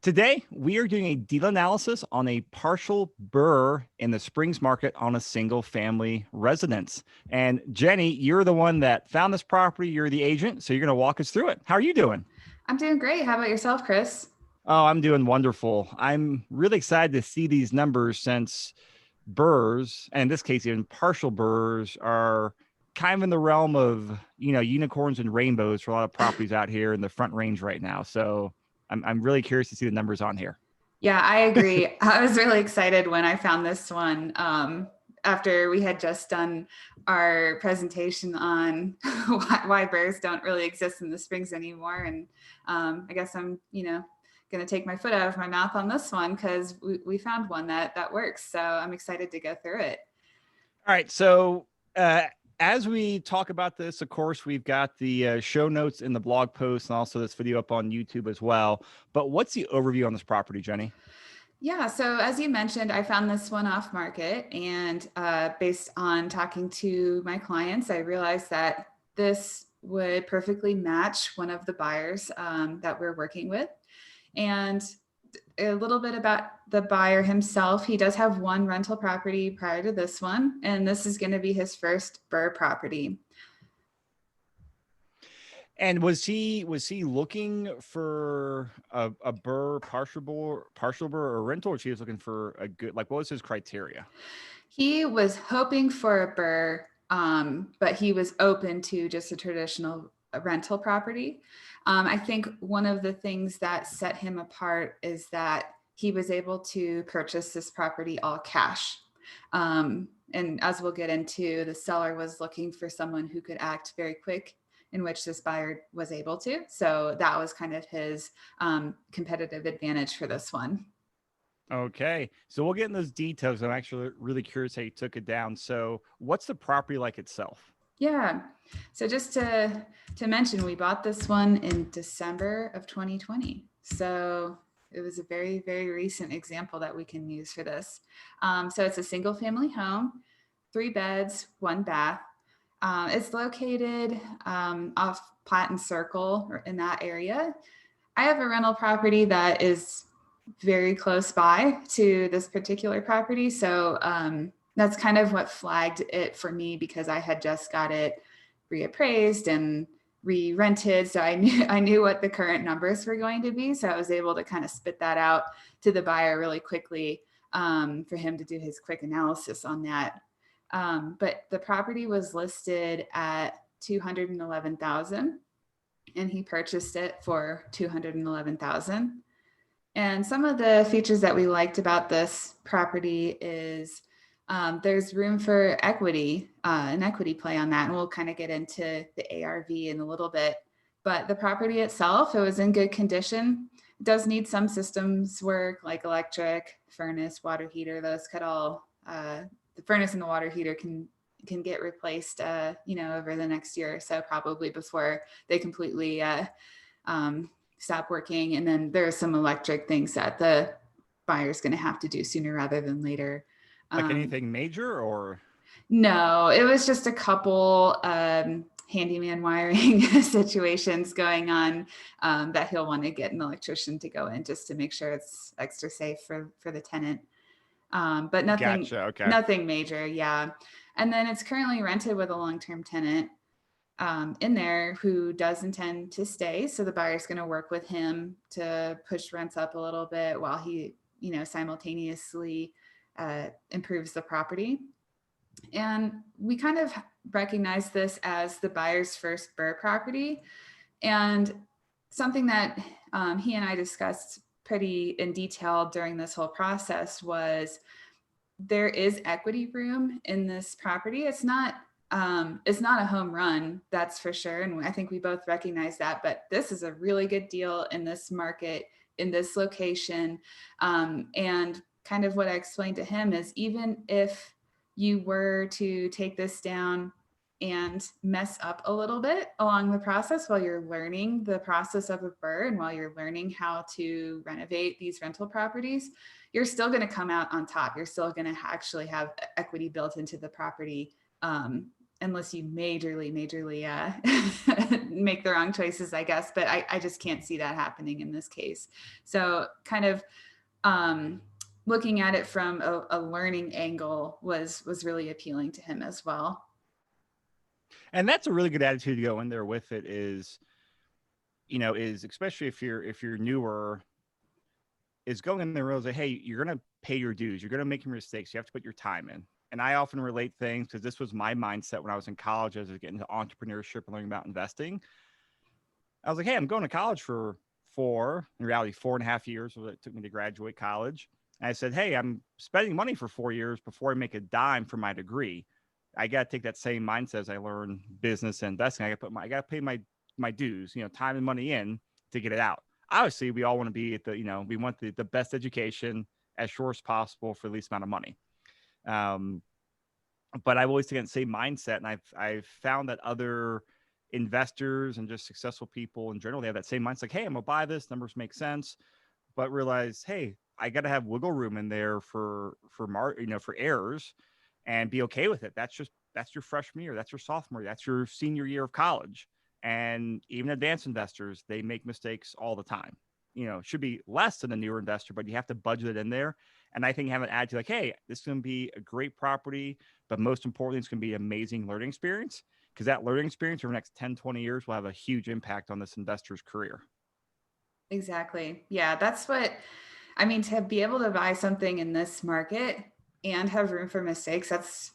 Today, we are doing a deal analysis on a partial BRRRR in the Springs market on a single family residence. And Jenny, you're the one that found this property. You're the agent, so you're going to walk us through it. How are you doing? I'm doing great. How about yourself, Chris? Oh, I'm doing wonderful. I'm really excited to see these numbers since BRRRRs, and in this case, even partial BRRRRs, are kind of in the realm of, unicorns and rainbows for a lot of properties out here in the Front Range right now. So I'm really curious to see the numbers on here. Yeah, I agree. I was really excited when I found this one after we had just done our presentation on why bears don't really exist in the Springs anymore. And I guess I'm, going to take my foot out of my mouth on this one because we found one that works. So I'm excited to go through it. All right. So as we talk about this, of course, we've got the show notes in the blog post and also this video up on YouTube as well. But what's the overview on this property, Jenny? Yeah, so as you mentioned, I found this one off market, and based on talking to my clients, I realized that this would perfectly match one of the buyers that we're working with. And a little bit about the buyer himself. He does have one rental property prior to this one, and this is going to be his first BRRRR property. And was he looking for a BRRRR, partial BRRRR or rental, or she was looking for a good, like, what was his criteria? He was hoping for a BRRRR, but he was open to just a traditional rental property. I think one of the things that set him apart is that he was able to purchase this property all cash. And as we'll get into, the seller was looking for someone who could act very quick, in which this buyer was able to. So that was kind of his competitive advantage for this one. Okay, so we'll get in those details. I'm actually really curious how you took it down. So what's the property like itself? Yeah, so just to mention, we bought this one in December of 2020. So it was a very, very recent example that we can use for this. So it's a single family home, 3 beds, 1 bath. It's located off Platten Circle in that area. I have a rental property that is very close by to this particular property. So that's kind of what flagged it for me, because I had just got it reappraised and re-rented. So I knew what the current numbers were going to be. So I was able to kind of spit that out to the buyer really quickly for him to do his quick analysis on that. But the property was listed at $211,000, and he purchased it for $211,000. And some of the features that we liked about this property is there's room for equity, an equity play on that. And we'll kind of get into the ARV in a little bit. But the property itself, it was in good condition. It does need some systems work, like electric, furnace, water heater. Those could all, the furnace and the water heater can get replaced, over the next year or so, probably before they completely stop working. And then there are some electric things that the buyer's going to have to do sooner rather than later. Like anything major or? No, it was just a couple handyman wiring situations going on that he'll want to get an electrician to go in just to make sure it's extra safe for the tenant. But nothing, Gotcha. Okay. nothing major. Yeah. And then it's currently rented with a long-term tenant in there who does intend to stay. So the buyer's going to work with him to push rents up a little bit while he, simultaneously improves the property. And we kind of recognize this as the buyer's first BRRRR property. And something that he and I discussed pretty in detail during this whole process was there is equity room in this property. It's not a home run, that's for sure. And I think we both recognize that, but this is a really good deal in this market, in this location. And kind of what I explained to him is, even if you were to take this down and mess up a little bit along the process while you're learning the process of a BRRRR and while you're learning how to renovate these rental properties, you're still going to come out on top. You're still going to actually have equity built into the property unless you majorly make the wrong choices, I guess. But I just can't see that happening in this case. So kind of looking at it from a learning angle was really appealing to him as well. And that's a really good attitude to go in there with it is, is especially if you're newer, is going in there and realize, hey, you're going to pay your dues. You're going to make your mistakes. You have to put your time in. And I often relate things because this was my mindset when I was in college as I was getting into entrepreneurship and learning about investing. I was like, hey, I'm going to college for in reality, 4.5 years. So it took me to graduate college. And I said, hey, I'm spending money for 4 years before I make a dime for my degree. I got to take that same mindset as I learn business and investing. I got to pay my dues, time and money in to get it out. Obviously, we all want to be at we want the best education as short as possible for the least amount of money. But I've always taken the same mindset, and I've found that other investors and just successful people in general, they have that same mindset. Like, hey, I'm gonna buy this. Numbers make sense, but realize, hey, I got to have wiggle room in there for errors, and be okay with it. That's your freshman year. That's your sophomore year. That's your senior year of college. And even advanced investors, they make mistakes all the time. It should be less than a newer investor, but you have to budget it in there. And I think have an attitude like, hey, this is going to be a great property, but most importantly, it's going to be an amazing learning experience, because that learning experience over the next 10, 20 years will have a huge impact on this investor's career. Exactly. Yeah, that's what I mean, to be able to buy something in this market and have room for mistakes, that's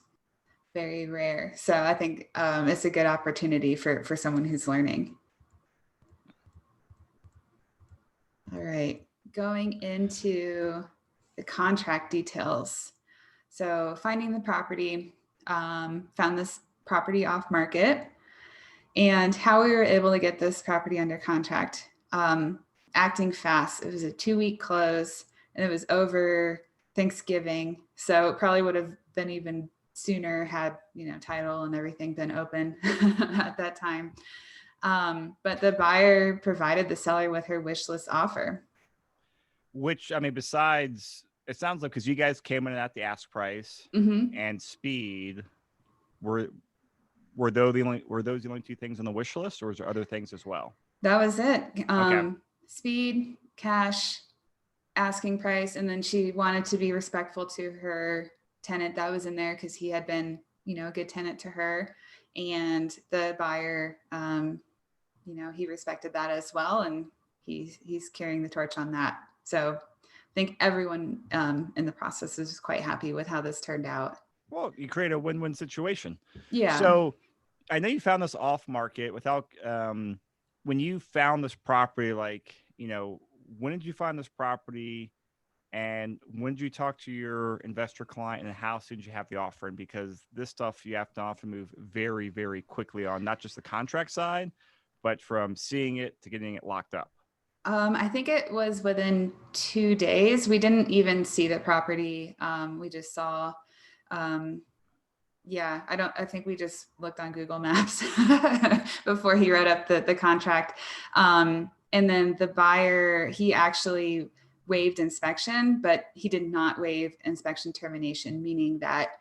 very rare. So I think it's a good opportunity for someone who's learning. All right, going into the contract details. So finding the property, found this property off market, and how we were able to get this property under contract. Acting fast. It was a 2-week close, and it was over Thanksgiving, so it probably would have been even sooner had title and everything been open at that time. But the buyer provided the seller with her wish list offer. Which, I mean, besides, it sounds like because you guys came in at the ask price and speed, were those the only two things on the wish list, or was there other things as well? That was it. Okay. Speed, cash, asking price, and then she wanted to be respectful to her tenant that was in there because he had been, a good tenant to her, and the buyer, he respected that as well, and he's carrying the torch on that. So I think everyone in the process is quite happy with how this turned out. Well, you create a win-win situation. Yeah. So I know you found this off market without, when you found this property, like, when did you find this property, and when did you talk to your investor client, and how soon did you have the offer? And because this stuff you have to often move very, very quickly on, not just the contract side, but from seeing it to getting it locked up. I think it was within 2 days. We didn't even see the property. We just saw, I think we just looked on Google Maps before he wrote up the contract. And then the buyer, he actually waived inspection, but he did not waive inspection termination, meaning that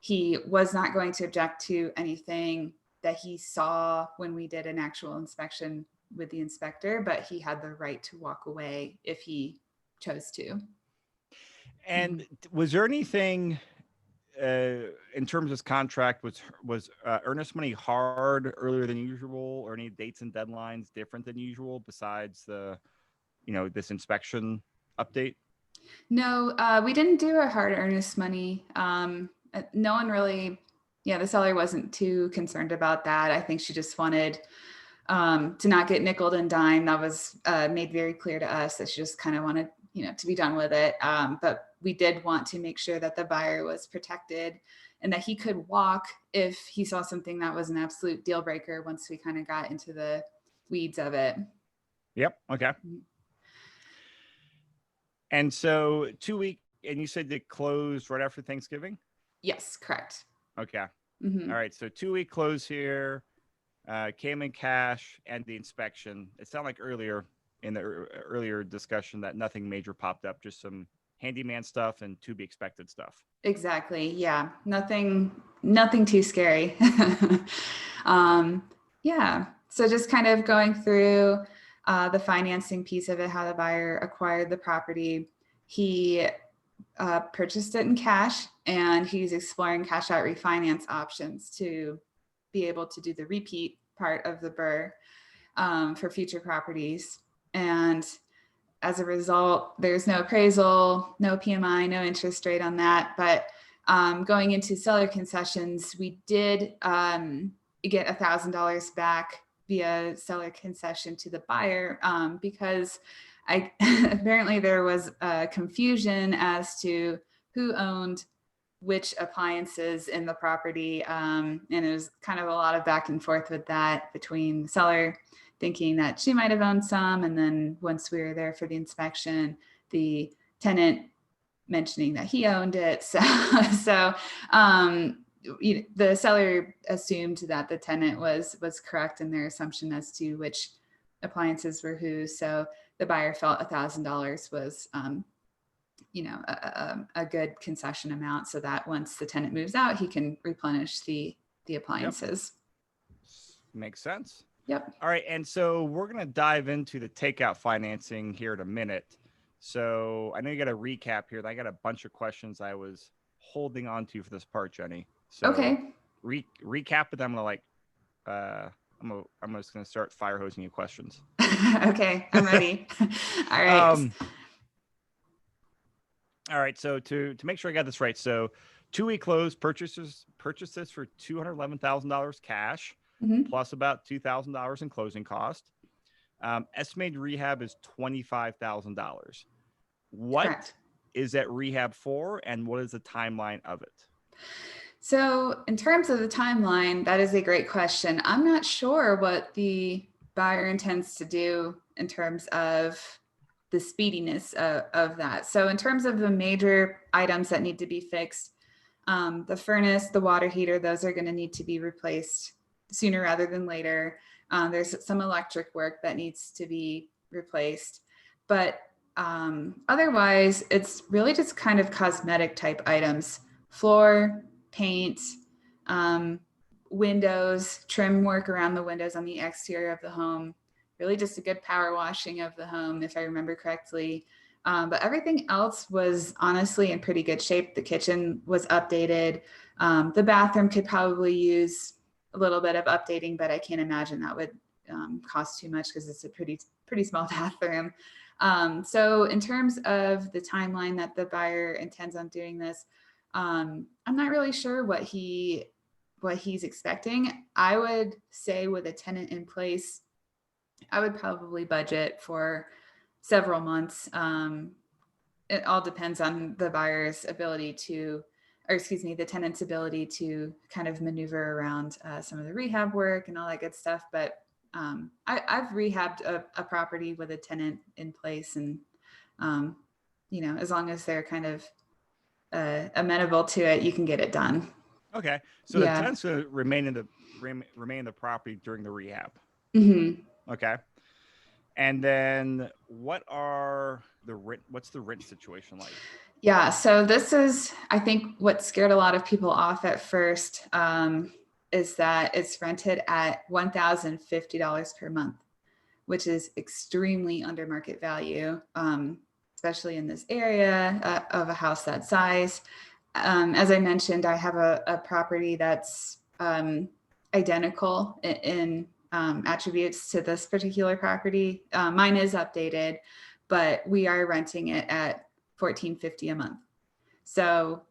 he was not going to object to anything that he saw when we did an actual inspection with the inspector, but he had the right to walk away if he chose to. And was there anything in terms of this contract, was earnest money hard earlier than usual, or any dates and deadlines different than usual besides the, this inspection update? No, we didn't do a hard earnest money. No one really, the seller wasn't too concerned about that. I think she just wanted to not get nickeled and dimed. That was made very clear to us, that she just kind of wanted, to be done with it. But we did want to make sure that the buyer was protected and that he could walk if he saw something that was an absolute deal breaker once we kind of got into the weeds of it. Yep. Okay. And so 2 week, and you said they closed right after Thanksgiving? Yes, correct. Okay. All right. So 2-week close here, came in cash and the inspection. It sounded like earlier in the earlier discussion that nothing major popped up, just some, handyman stuff and to be expected stuff. Exactly. Yeah. Nothing too scary. Yeah. So just kind of going through the financing piece of it, how the buyer acquired the property. He purchased it in cash, and he's exploring cash out refinance options to be able to do the repeat part of the BRRRR for future properties. And as a result, there's no appraisal, no PMI, no interest rate on that. But going into seller concessions, we did get $1,000 back via seller concession to the buyer because apparently there was confusion as to who owned which appliances in the property. And it was kind of a lot of back and forth with that between the seller thinking that she might have owned some. And then once we were there for the inspection, the tenant mentioning that he owned it. So the seller assumed that the tenant was correct in their assumption as to which appliances were whose. So the buyer felt $1,000 was a good concession amount, so that once the tenant moves out, he can replenish the appliances. Yep. Makes sense. Yep. All right. And so we're going to dive into the takeout financing here in a minute. So I know you got a recap here. I got a bunch of questions I was holding on to for this part, Jenny. So okay. Recap it. I'm going to I'm just going to start fire hosing you questions. Okay. I'm ready. All right. All right. So to make sure I got this right. So 2-week close purchases for $211,000 cash. Mm-hmm. Plus about $2,000 in closing cost. Estimated rehab is $25,000. What Correct. is that rehab for, and what is the timeline of it? So in terms of the timeline, that is a great question. I'm not sure what the buyer intends to do in terms of the speediness of that. So in terms of the major items that need to be fixed, the furnace, the water heater, those are going to need to be replaced sooner rather than later. There's some electric work that needs to be replaced, but otherwise it's really just kind of cosmetic type items: floor, paint, windows, trim work around the windows on the exterior of the home, really just a good power washing of the home, if I remember correctly. But everything else was honestly in pretty good shape. The kitchen was updated. The bathroom could probably use a little bit of updating, but I can't imagine that would cost too much because it's a pretty small bathroom. So in terms of the timeline that the buyer intends on doing this, I'm not really sure what he's expecting. I would say with a tenant in place, I would probably budget for several months. It all depends on the buyer's ability to, the tenant's ability to kind of maneuver around some of the rehab work and all that good stuff. But I've rehabbed a property with a tenant in place, and as long as they're kind of amenable to it, you can get it done. Okay, so Yeah. the tenant's going to remain in the property during the rehab. Mm-hmm. Okay, and then what's the rent situation like? Yeah, so this is, I think, what scared a lot of people off at first, is that it's rented at $1,050 per month, which is extremely under market value, especially in this area of a house that size. As I mentioned, I have a property that's identical in attributes to this particular property. Mine is updated, but we are renting it at $1,450 a month. So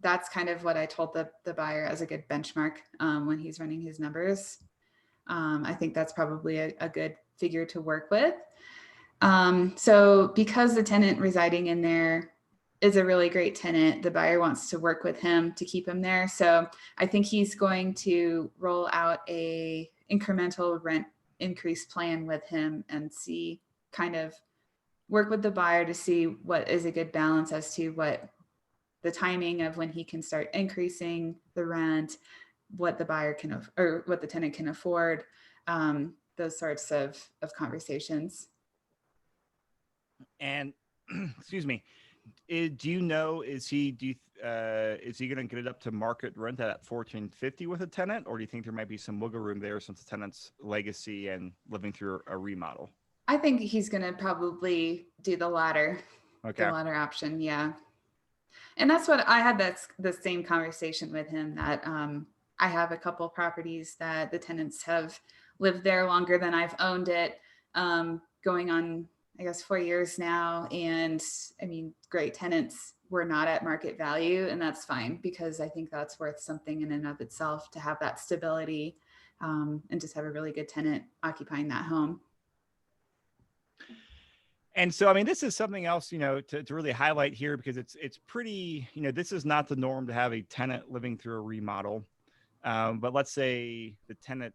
that's kind of what I told the buyer as a good benchmark when he's running his numbers. I think that's probably a good figure to work with. So because the tenant residing in there is a really great tenant, the buyer wants to work with him to keep him there. So I think he's going to roll out a incremental rent increase plan with him and see, kind of work with the buyer to see what is a good balance as to what the timing of when he can start increasing the rent, what the buyer can, or what the tenant can afford, those sorts of conversations. And excuse me, Do you know, is he going to get it up to market rent at 1450 with a tenant, or do you think there might be some wiggle room there since the tenant's legacy and living through a remodel? I think he's going to probably do the latter Okay. option. Yeah. And that's what I had. That's the same conversation with him that I have a couple properties that the tenants have lived there longer than I've owned it, going on, I guess, 4 years now. And I mean, great tenants were not at market value, and that's fine because I think that's worth something in and of itself to have that stability, and just have a really good tenant occupying that home. And so, I mean, this is something else, to really highlight here because it's pretty, this is not the norm to have a tenant living through a remodel. But let's say the tenant,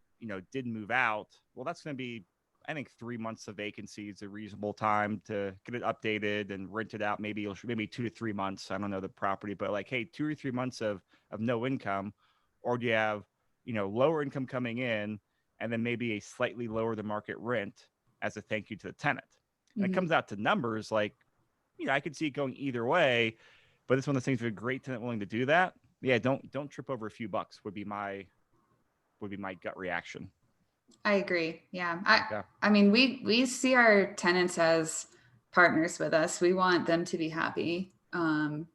did move out. Well, that's going to be, I think, 3 months of vacancy is a reasonable time to get it updated and rent it out. Maybe 2 to 3 months. I don't know the property, but like, hey, 2 or 3 months of no income, or do you have, lower income coming in and then maybe a slightly lower than market rent as a thank you to the tenant. And it comes out to numbers like, I could see it going either way, but it's one of those things with a great tenant willing to do that. Yeah, don't trip over a few bucks would be my gut reaction. I agree. Yeah. Yeah. I mean, we see our tenants as partners with us. We want them to be happy. And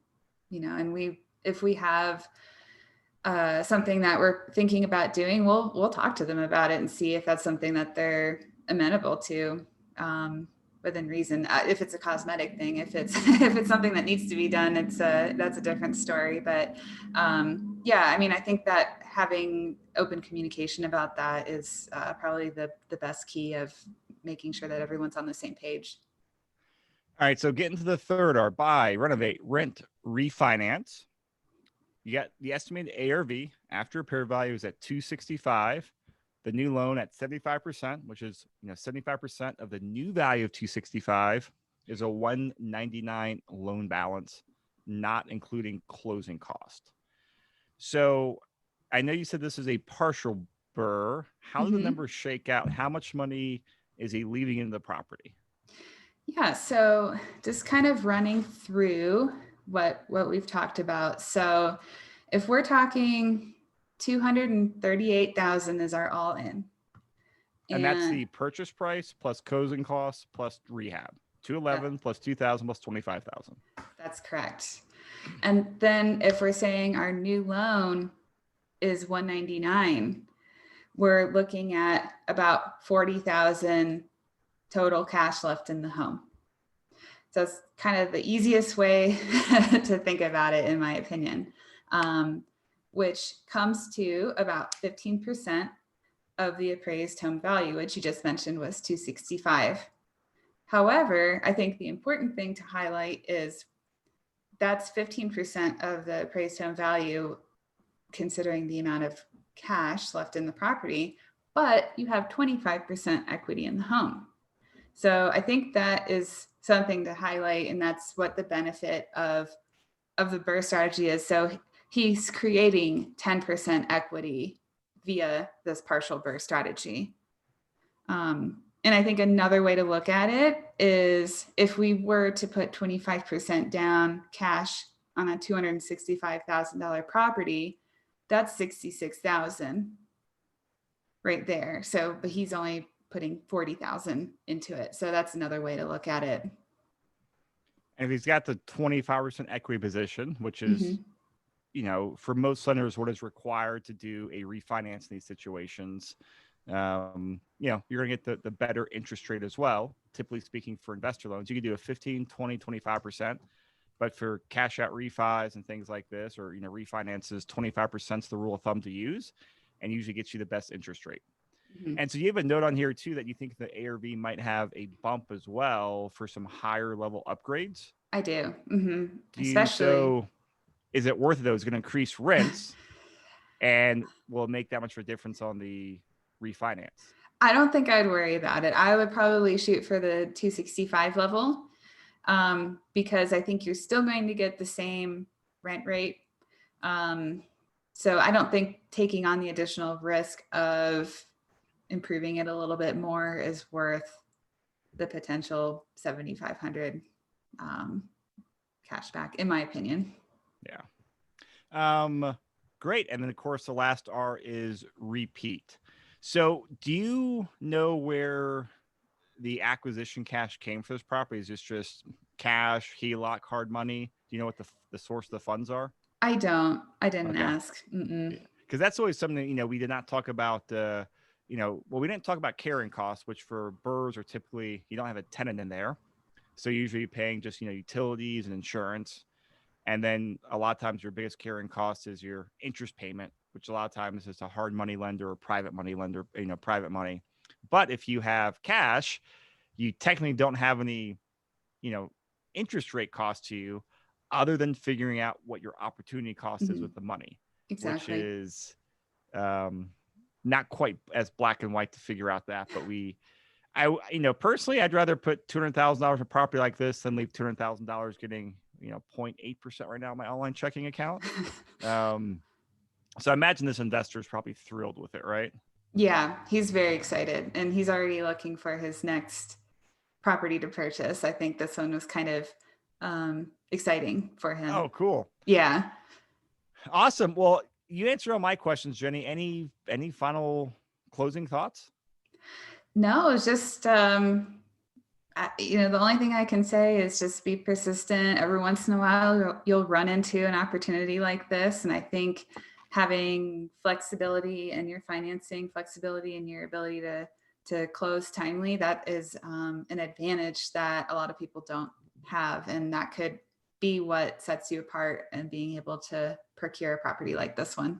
if we have something that we're thinking about doing, we'll talk to them about it and see if that's something that they're amenable to. Within reason. If it's a cosmetic thing, if it's if it's something that needs to be done, that's a different story. But yeah, I mean, I think that having open communication about that is probably the best key of making sure that everyone's on the same page. All right, so getting to the third R: buy, renovate, rent, refinance. You got the estimated ARV after repair value is at 265. The new loan at 75%, which is 75% of the new value of 265 is a 199 loan balance, not including closing cost. So I know you said this is a partial BRRRR. How do the numbers shake out? How much money is he leaving into the property? Yeah, so just kind of running through what we've talked about. So if we're talking 238,000 is our all in. And that's the purchase price plus closing costs plus rehab. 211 plus 2,000 plus 25,000. That's correct. And then if we're saying our new loan is 199, we're looking at about 40,000 total cash left in the home. So it's kind of the easiest way to think about it, in my opinion, which comes to about 15% of the appraised home value, which you just mentioned was 265. However, I think the important thing to highlight is that's 15% of the appraised home value, considering the amount of cash left in the property, but you have 25% equity in the home. So I think that is something to highlight, and that's what the benefit of the BRRRR strategy is. So he's creating 10% equity via this partial BRRRR strategy. And I think another way to look at it is if we were to put 25% down cash on a $265,000 property, that's $66,000 right there. So, but he's only putting 40,000 into it. So that's another way to look at it. And if he's got the 25% equity position, which is, for most lenders, what is required to do a refinance in these situations, you're going to get the better interest rate as well. Typically speaking, for investor loans, you can do a 15, 20, 25%. But for cash out refis and things like this, or, refinances, 25% is the rule of thumb to use, and usually gets you the best interest rate. And so you have a note on here too that you think the ARV might have a bump as well for some higher level upgrades. I do. Especially. So is it worth it though? It's going to increase rents and will make that much of a difference on the refinance? I don't think I'd worry about it. I would probably shoot for the 265 level, because I think you're still going to get the same rent rate. So I don't think taking on the additional risk of improving it a little bit more is worth the potential $7,500 cash back, in my opinion. Yeah. Great. And then of course the last R is repeat. So do you know where the acquisition cash came for this property? Is this just cash, HELOC, hard money? Do you know what the source of the funds are? I don't. I didn't Okay. ask. Mm-mm. Because that's always something that, we did not talk about, we didn't talk about carrying costs, which for BRRRRs are typically, you don't have a tenant in there. So usually you're paying just, utilities and insurance. And then a lot of times your biggest carrying cost is your interest payment, which a lot of times is a hard money lender or private money lender, private money. But if you have cash, you technically don't have any, interest rate cost to you other than figuring out what your opportunity cost is Mhm. with the money, which Exactly. is not quite as black and white to figure out that. But personally, I'd rather put $200,000 in a property like this than leave $200,000 getting, 0.8% right now in my online checking account. So I imagine this investor is probably thrilled with it, right? Yeah, he's very excited, and he's already looking for his next property to purchase. I think this one was kind of exciting for him. Oh, cool. Yeah. Awesome. Well, you answered all my questions, Jenny. Any final closing thoughts? No, it's just the only thing I can say is just be persistent. Every once in a while, you'll run into an opportunity like this, and I think having flexibility in your financing, flexibility in your ability to close timely, that is an advantage that a lot of people don't have, and that could be what sets you apart and being able to procure a property like this one.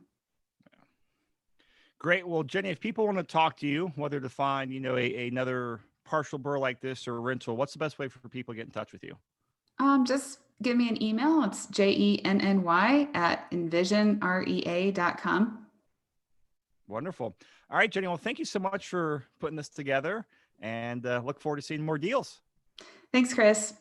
Great. Well, Jenny, if people want to talk to you, whether to find, another partial BRRRR like this or a rental, what's the best way for people to get in touch with you? Just give me an email. It's jenny@envisionrea.com. Wonderful. All right, Jenny. Well, thank you so much for putting this together, and look forward to seeing more deals. Thanks, Chris.